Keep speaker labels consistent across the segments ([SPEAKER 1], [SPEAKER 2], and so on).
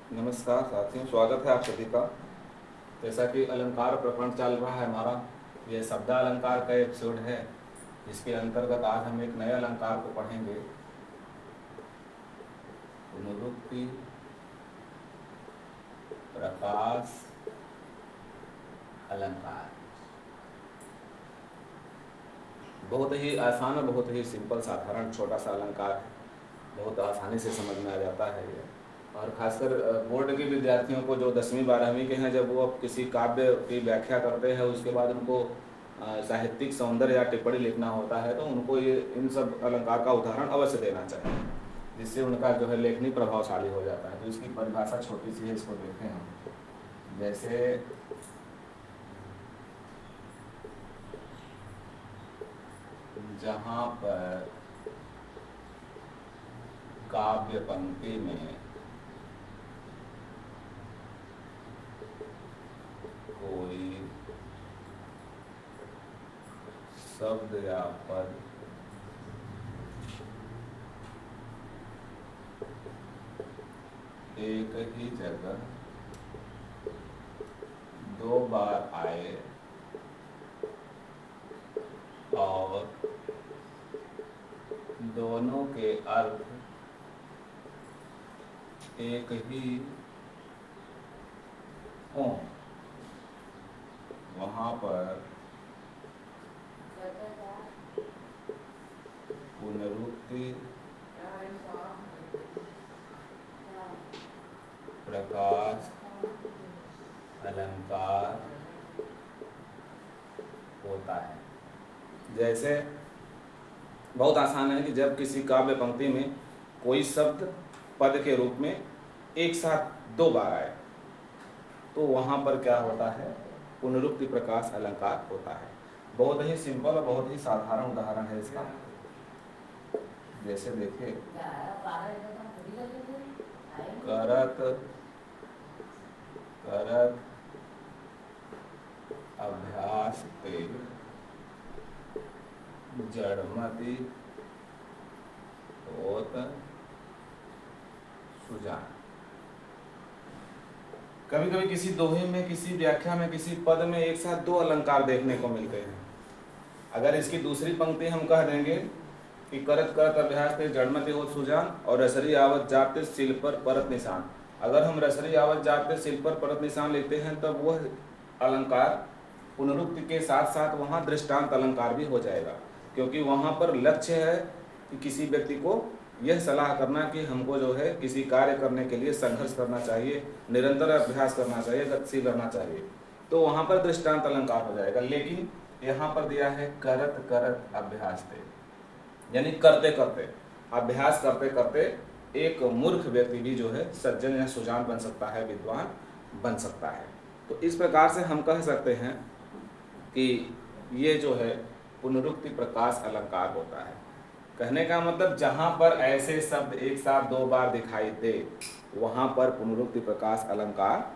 [SPEAKER 1] नमस्कार साथियों, स्वागत है आप सभी का। जैसा कि अलंकार प्रकरण चल रहा है हमारा, ये शब्दालंकार का एपिसोड है, जिसके अंतर्गत आज हम एक नए अलंकार को पढ़ेंगे। पुनरुक्ति प्रकाश अलंकार। बहुत ही आसान और बहुत ही सिंपल साधारण छोटा सा अलंकार है, बहुत आसानी से समझ में आ जाता है ये। और खासकर बोर्ड के विद्यार्थियों को जो 10वीं 12वीं के हैं, जब वो किसी काव्य की व्याख्या करते हैं, उसके बाद उनको साहित्यिक सौंदर्य या टिप्पणी लिखना होता है, तो उनको ये इन सब अलंकार का उदाहरण अवश्य देना चाहिए, जिससे उनका जो है लेखनी प्रभावशाली हो जाता है। तो इसकी परिभाषा छोटी सी है, इसको देखें हम। जैसे जहाँ पर काव्य पंक्ति में कोई शब्द या पद एक ही जगह दो बार आए और दोनों के अर्थ एक ही हों, वहाँ पर पुनरुक्ति प्रकाश अलंकार होता है। जैसे बहुत आसान है कि जब किसी काव्य पंक्ति में कोई शब्द पद के रूप में एक साथ दो बार आए, तो वहाँ पर क्या होता है, पुनरुक्ति प्रकाश अलंकार होता है। बहुत ही सिंपल और बहुत ही साधारण उदाहरण है इसका। जैसे देखिए, करत करत अभ्यास ते जड़मति होत सुजान। कभी कभी किसी दोहे में, किसी व्याख्या में, किसी पद में एक साथ दो अलंकार देखने को मिलते हैं। अगर इसकी दूसरी पंक्ति हम कह देंगे कि करत करत अभ्यास ते जड़मति होत सुजान और रसरी आवत जाते सिल पर परत निशान। अगर हम रसरी आवत जाते सिल पर परत निशान लेते हैं, तब वह अलंकार पुनरुक्ति के साथ साथ वहाँ दृष्टांत अलंकार भी हो जाएगा, क्योंकि वहाँ पर लक्ष्य है कि किसी व्यक्ति को यह सलाह करना कि हमको जो है किसी कार्य करने के लिए संघर्ष करना चाहिए, निरंतर अभ्यास करना चाहिए, गतिशील रहना चाहिए, तो वहाँ पर दृष्टांत अलंकार हो जाएगा। लेकिन यहाँ पर दिया है करत करत अभ्यास ते, यानी करते करते, अभ्यास करते करते एक मूर्ख व्यक्ति भी जो है सज्जन या सुजान बन सकता है, विद्वान बन सकता है। तो इस प्रकार से हम कह सकते हैं कि ये जो है पुनरुक्ति प्रकाश अलंकार होता है। कहने का मतलब जहाँ पर ऐसे शब्द एक साथ दो बार दिखाई दे, वहाँ पर पुनरुक्ति प्रकाश अलंकार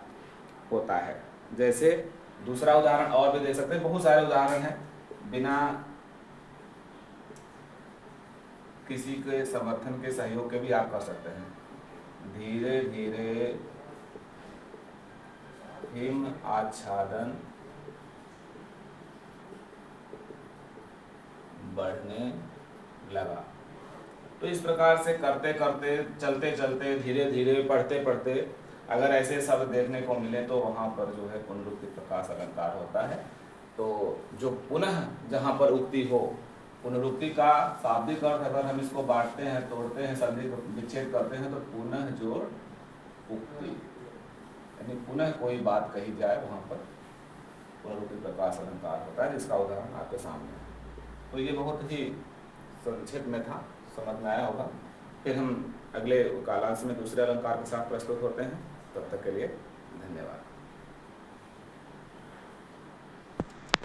[SPEAKER 1] होता है। जैसे दूसरा उदाहरण और भी दे सकते हैं, बहुत सारे उदाहरण हैं, बिना किसी के समर्थन के सहयोग के भी आप कर सकते हैं। धीरे धीरे हिम आच्छादन बढ़ने लगा। तो इस प्रकार से करते करते, चलते चलते, धीरे धीरे, पढ़ते पढ़ते अगर ऐसे शब्द देखने को मिले, तो वहाँ पर जो है पुनरुक्ति प्रकाश अलंकार होता है। तो जो पुनः जहाँ पर उक्ति हो, पुनरुक्ति का शाब्दिक अर्थ अगर हम इसको बांटते हैं, तोड़ते हैं, संधि विच्छेद करते हैं, तो पुनः जोड़ उक्ति, यानी पुनः कोई बात कही जाए, वहाँ पर पुनरुक्ति प्रकाश अलंकार होता है, जिसका उदाहरण आपके सामने है। तो ये बहुत ही संक्षिप्त में था, समझ में आया होगा। फिर हम अगले कालांश में दूसरे अलंकार के साथ प्रस्तुत होते हैं। तब तक के लिए धन्यवाद।